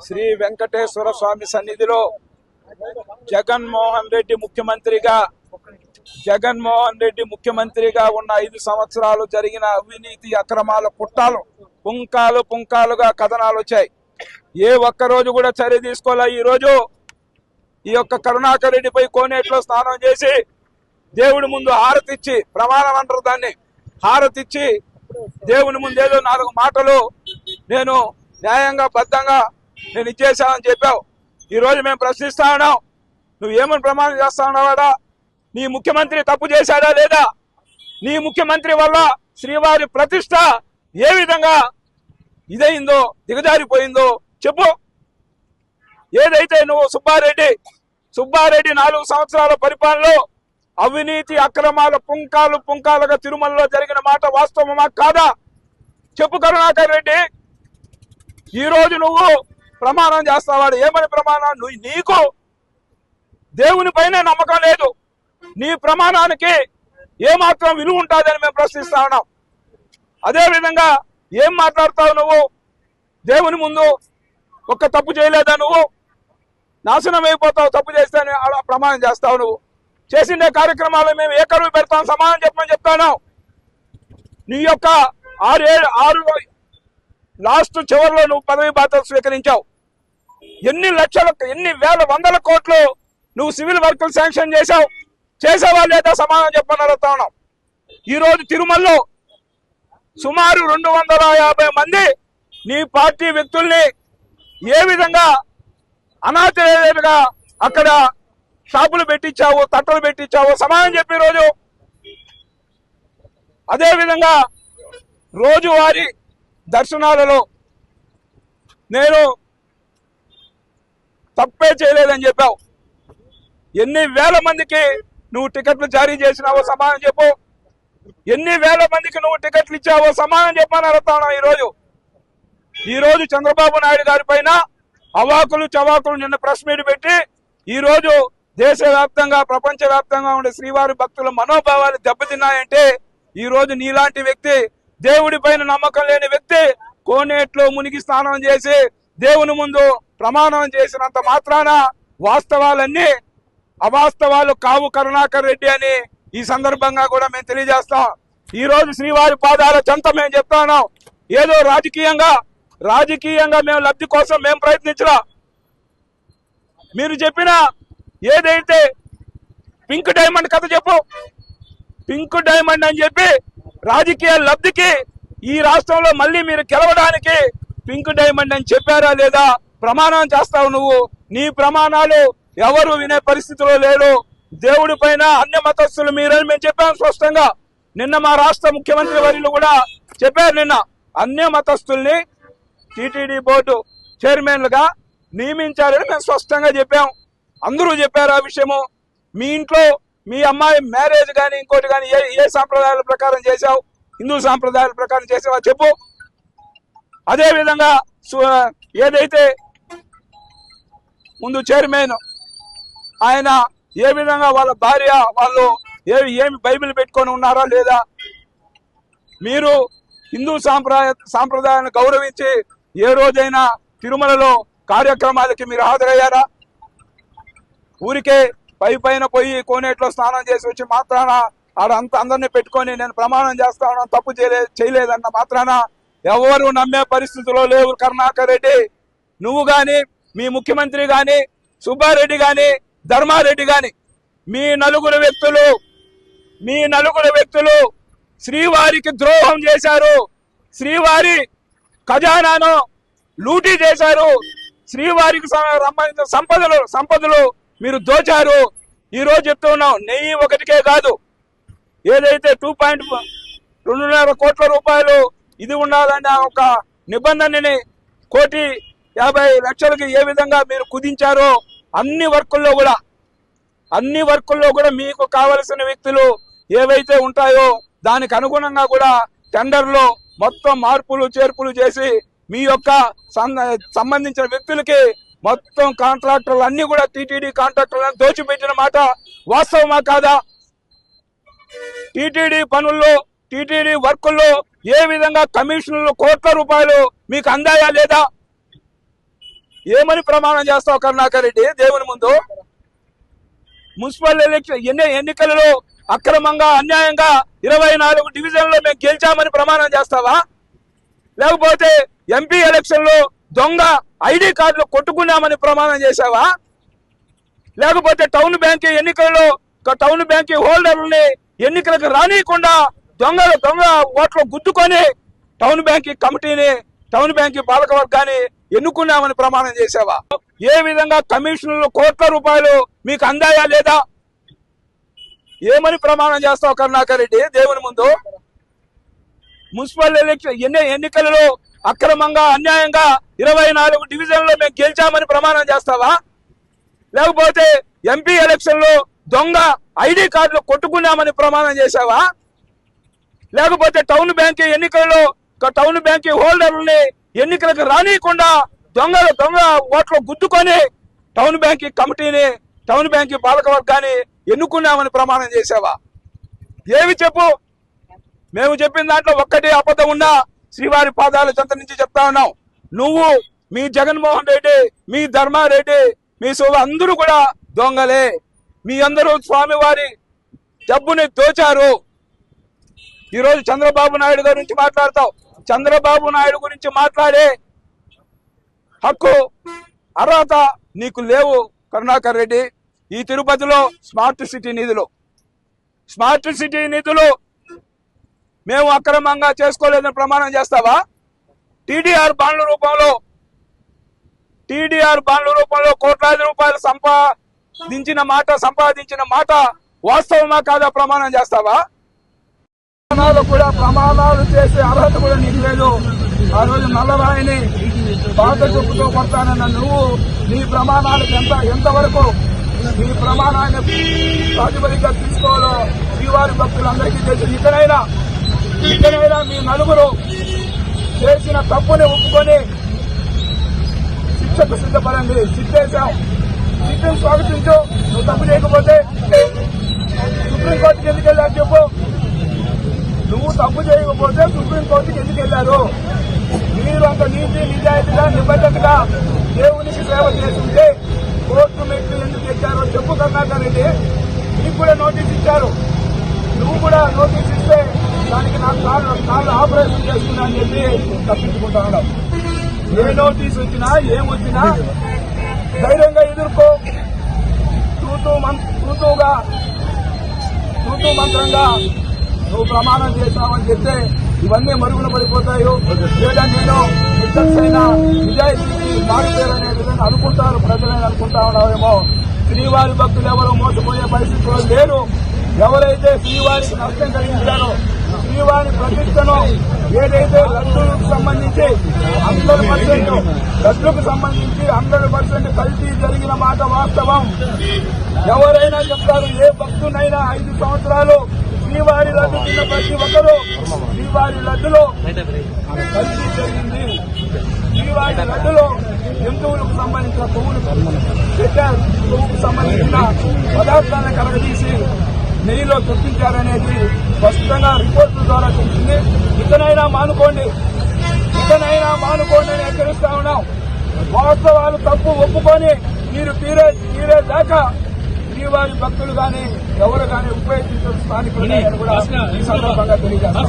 శ్రీ వెంకటేశ్వర స్వామి సన్నిధిలో జగన్మోహన్ రెడ్డి ముఖ్యమంత్రిగా ఉన్న 5 సంవత్సరాలు జరిగిన అవినీతి అక్రమాల పుంకాలుగా కథనాలు వచ్చాయి. ఏ ఒక్కరోజు కూడా చర్య తీసుకోలే. ఈ రోజు ఈ యొక్క కరుణాకర్ రెడ్డిపై కోనేట్లో స్నానం చేసి దేవుడి ముందు హారతిచ్చి, ప్రమాణం అంటారు దాన్ని, హారతిచ్చి దేవుని ముందు ఏదో 4 మాటలు నేను న్యాయంగా బద్ధంగా నేను ఇచ్చేసానని చెప్పావు. ఈ రోజు మేము ప్రశ్నిస్తా ఉన్నాం, నువ్వు ఏమని ప్రమాణం చేస్తా ఉన్నావాడా? నీ ముఖ్యమంత్రి తప్పు చేశాడా లేదా? నీ ముఖ్యమంత్రి వల్ల శ్రీవారి ప్రతిష్ట ఏ విధంగా ఇదైందో, దిగజారిపోయిందో చెప్పు. ఏదైతే నువ్వు సుబ్బారెడ్డి 4 సంవత్సరాల పరిపాలనలో అవినీతి అక్రమాల పుంకాలుగా తిరుమలలో జరిగిన మాట వాస్తవమా కాదా చెప్పు కరుణాకర్ రెడ్డి. ఈ రోజు నువ్వు ప్రమాణం చేస్తావాడు. ఏమని ప్రమాణం? నీకు దేవుని పైన నమ్మకం లేదు. నీ ప్రమాణానికి ఏమాత్రం విలువ ఉంటుందని మేము ప్రశ్నిస్తా ఉన్నాం. అదేవిధంగా ఏం మాట్లాడతావు నువ్వు? దేవుని ముందు ఒక్క తప్పు చేయలేదా? నువ్వు నాశనం అయిపోతావు తప్పు చేస్తే అలా ప్రమాణం చేస్తావు. నువ్వు చేసిండే కార్యక్రమాలు మేము ఏ కరువు పెడతాం సమానం చెప్పమని చెప్తాను. నీ యొక్క 6 లాస్ట్ చివరిలో నువ్వు పదవి బాధ్యత స్వీకరించావు. ఎన్ని వేల వందల కోట్లు నువ్వు సివిల్ వర్కులు శాంక్షన్ చేసావా లేదా సమాధానం చెప్పని అడుగుతా ఉన్నాం. ఈరోజు తిరుమలలో సుమారు 250 మంది నీ పార్టీ వ్యక్తుల్ని ఏ విధంగా అనాథగా అక్కడ షాపులు పెట్టించావు, తట్టలు పెట్టించావు సమాధానం చెప్పి రోజు. అదేవిధంగా రోజువారీ దర్శనాలలో నేను తప్పే చేయలేదని చెప్పావు. ఎన్ని వేల మందికి నువ్వు టికెట్లు జారీ చేసినావో సమాధానం చెప్పు. ఎన్ని వేల మందికి నువ్వు టికెట్లు ఇచ్చావో సమాధానం చెప్పని అడుగుతాను. ఈరోజు చంద్రబాబు నాయుడు గారి పైన అవాకులు చవాకులు నిన్న ప్రెస్ మీట్ పెట్టి ఈరోజు దేశవ్యాప్తంగా ప్రపంచవ్యాప్తంగా ఉండే శ్రీవారి భక్తుల మనోభావాలు దెబ్బతిన్నాయంటే ఈ రోజు నీలాంటి వ్యక్తి, దేవుడి పైన నమ్మకం లేని వ్యక్తి కోనేట్లో మునిగి స్నానం చేసి దేవుని ముందు ప్రమాణం చేసినంత మాత్రాన వాస్తవాలన్నీ అవాస్తవాలు కావు కరుణాకర్ రెడ్డి అని ఈ సందర్భంగా కూడా మేము తెలియజేస్తాం. ఈ రోజు శ్రీవారి పాదాల చెంత మేము చెప్తాను. ఏదో రాజకీయంగా మేము లబ్ధి కోసం మేము ప్రయత్నించరా. మీరు చెప్పిన ఏదైతే పింక్ డైమండ్ కథ చెప్పు. పింక్ డైమండ్ అని చెప్పి రాజకీయ లబ్ధికి ఈ రాష్ట్రంలో మళ్ళీ మీరు గెలవడానికి పింక్ డైమండ్ అని చెప్పారా లేదా ప్రమాణం చేస్తావు నువ్వు. నీ ప్రమాణాలు ఎవరు వినే పరిస్థితిలో లేరు. దేవుడి పైన అన్య మతస్థులు మీరని మేము చెప్పాము స్పష్టంగా. నిన్న మా రాష్ట్ర ముఖ్యమంత్రి వర్యులు కూడా చెప్పారు. నిన్న అన్య మతస్థుల్ని టీటీడీ బోర్డు చైర్మన్లుగా నియమించారని మేము స్పష్టంగా చెప్పాం. అందరూ చెప్పారు ఆ విషయము. మీ ఇంట్లో మీ అమ్మాయి మ్యారేజ్ కానీ ఇంకోటి కానీ ఏ సాంప్రదాయాల ప్రకారం చేశావు? హిందూ సాంప్రదాయాల ప్రకారం చేసావా చెప్పు. అదేవిధంగా ఏదైతే ముందు చైర్మన్ ఆయన ఏ విధంగా వాళ్ళ భార్య వాళ్ళు ఏమి బైబిల్ పెట్టుకొని ఉన్నారా లేదా? మీరు హిందూ సాంప్రదాయాన్ని గౌరవించి ఏ రోజైనా తిరుమలలో కార్యక్రమాలకి మీరు హాజరయ్యారా? ఊరికే పైన పోయి కోనేట్లో స్నానం చేసి వచ్చి మాత్రాన అందరినీ పెట్టుకొని నేను ప్రమాణం చేస్తాను తప్పు చేయలేదన్న మాత్రాన ఎవరు నమ్మే పరిస్థితిలో లేవు కరుణాకర్ రెడ్డి. నువ్వు గాని మీ ముఖ్యమంత్రి గాని సుబ్బారెడ్డి గాని ధర్మారెడ్డి గాని మీ నలుగురు వ్యక్తులు శ్రీవారికి ద్రోహం చేశారు. శ్రీవారి ఖజానాను లూటీ చేశారు. శ్రీవారికి సంబంధించిన సంపదలు మీరు దోచారు. ఈ రోజు చెప్తున్నాం, నెయ్యి ఒకటికే కాదు, ఏదైతే 2.5 కోట్ల రూపాయలు ఇది ఉండాలన్న ఒక నిబంధనని 1,50,00,000కి ఏ విధంగా మీరు కుదించారో అన్ని వర్కుల్లో కూడా మీకు కావలసిన వ్యక్తులు ఏవైతే ఉంటాయో దానికి అనుగుణంగా కూడా టెండర్లో మొత్తం మార్పులు చేర్పులు చేసి మీ యొక్క సంబంధించిన వ్యక్తులకి మొత్తం కాంట్రాక్టర్లు అన్ని కూడా టీటీడీ కాంట్రాక్టర్లను దోచిపెట్టిన మాట వాస్తవమా కాదా? టీటీడీ పనుల్లో టీటీడీ వర్కుల్లో ఏ విధంగా కమిషన్లు కోట్ల రూపాయలు మీకు అందాయా లేదా? ఏమని ప్రమాణం చేస్తావు కరుణాకర్ రెడ్డి దేవుని ముందు? మున్సిపల్ ఎన్నికలలో అక్రమంగా అన్యాయంగా 24 డివిజన్లో మేము గెలిచామని ప్రమాణం చేస్తావా? లేకపోతే ఎంపీ ఎలక్షన్ లో దొంగ ఐడి కార్డులు కొట్టుకున్నామని ప్రమాణం చేశావా? లేకపోతే టౌన్ బ్యాంక్ ఎన్నికల్లో టౌన్ బ్యాంక్ హోల్డర్లని ఎన్నికలకు రానియకుండా దొంగ ఓట్లు గుద్దుకొని టౌన్ బ్యాంక్ కమిటీని టౌన్ బ్యాంక్ పాలక వర్గాన్ని ఎన్నుకున్నామని ప్రమాణం చేశావా? ఏ విధంగా కమిషన్లు కోట్ల రూపాయలు మీకు అందాయా లేదా? ఏమని ప్రమాణం చేస్తావు కరుణాకర్ రెడ్డి దేవుని ముందు? మున్సిపల్ ఎన్నికలలో అక్రమంగా అన్యాయంగా 24 డివిజన్లో మేము గెలిచామని ప్రమాణం చేస్తావా? లేకపోతే ఎంపీ ఎలక్షన్ లో దొంగ ఐడి కార్డులు కొట్టుకున్నామని ప్రమాణం చేశావా? లేకపోతే టౌన్ బ్యాంక్ ఎన్నికల్లో టౌన్ బ్యాంక్ హోల్డర్లని ఎన్నికలకు రానియకుండా దొంగ ఓట్లు గుద్దుకొని టౌన్ బ్యాంక్ కమిటీని టౌన్ బ్యాంక్ పాలక వర్గాన్ని ఎన్నుకున్నామని ప్రమాణం చేశావా? ఏవి చెప్పు. మేము చెప్పిన దాంట్లో ఒక్కటి అబద్ధం ఉన్నా శ్రీవారి పాదాల చెంత నుంచి చెప్తా ఉన్నాం. నువ్వు, మీ జగన్మోహన్ రెడ్డి, మీ ధర్మారెడ్డి, మీ అందరూ కూడా దొంగలే. మీ అందరూ స్వామివారి డబ్బుని దోచారు. ఈరోజు చంద్రబాబు నాయుడు గురించి మాట్లాడతావు. చంద్రబాబు నాయుడు గురించి మాట్లాడే హక్కు అర్హత నీకు లేవు కరుణాకర్ రెడ్డి. ఈ తిరుపతిలో స్మార్ట్ సిటీ నిధులు మేము అక్రమంగా చేసుకోలేదని ప్రమాణం చేస్తావా? టీడీఆర్ బాండ్ల రూపంలో కోట్లాది రూపాయలు సంపాదించిన మాట వాస్తవమా కాదా ప్రమాణం చేస్తావా? కూడా ప్రమాణాలు చేసే అర్హత కూడా నీకు లేదు. ఆ రోజు నల్లరాయిని బాధ చెప్పుతో కొడతానన్న నువ్వు నీ ప్రమాణాలకు ఎంతవరకు నీ ప్రమాణాన్ని ప్రాతిపదికగా తీసుకోవాలో శ్రీవారి భక్తులందరికీ తెలిసి ఇకనైనా మీ నలుగురు చేసిన తప్పుని ఒప్పుకొని శిక్షకు సిద్ధపడండి. సిట్టిని స్వాగతించు. నువ్వు తప్పు చేయకపోతే సుప్రీంకోర్టుకి ఎందుకు వెళ్ళారు చెప్పు. నువ్వు తప్పు చేయకపోతే సుప్రీంకోర్టుకి ఎందుకు వెళ్ళారు? మీరు అంత నిజాయితీగా నిబద్ధతగా దేవునికి సేవ చేస్తుంటే కోర్టు మెట్లు ఎందుకు ఎక్కారో చెప్పు కరుణాకర్ రెడ్డి. నీకు కూడా నోటీస్ ఇచ్చారు. నువ్వు కూడా నోటీస్ ఇస్తే దానికి నాకు కాళ్ళు ఆపరేషన్ చేసుకున్నా అని చెప్పి తప్పించుకుంటా ఉన్నావు. ఏ నోటీస్ వచ్చినా ఏమొచ్చినా ధైర్యంగా ఎదుర్కో. తూతూ మంత్రంగా నువ్వు ప్రమాణం చేస్తావని చెప్తే ఇవన్నీ మరుగున పడిపోతాయో లేదా నేను నిర్దక్షైన నిజాయితీకి మారిపోయారనే విధంగా అనుకుంటారు ప్రజలని అనుకుంటా ఉన్నావేమో. శ్రీవారి భక్తులు ఎవరు మోసపోయే పరిస్థితుల్లో లేరు. ఎవరైతే శ్రీవారికి నష్టం కలిగించారో శ్రీవారి ప్రతిష్టను ఏదైతే లడ్డూలకు సంబంధించి 100% లడ్డూలకు సంబంధించి 100% కల్తీ జరిగిన మాట వాస్తవం. ఎవరైనా చెప్తారు. ఏ భక్తునైనా 5 సంవత్సరాలు శ్రీవారి లడ్డు తిన్న ప్రతి ఒక్కరూ శ్రీవారి లడ్డులో కల్తీ జరిగింది. శ్రీవారి లడ్డులో జంతువులకు సంబంధించిన కొవ్వుకు సంబంధించిన పదార్థాలను కలగదీసి నెయ్యిలో తొక్కించారనేది స్పష్టంగా రిపోర్టుల ద్వారా తెలిసింది. ఇకనైనా మానుకోండి అని హెచ్చరిస్తా ఉన్నాం. వాస్తవాలు తప్పు ఒప్పుకొని మీరు తీరే దాకా శ్రీవారి భక్తులు కానీ ఎవరు కానీ ఉపయోగించిన స్థానికులు కూడా ఈ సందర్భంగా తెలియజేస్తారు.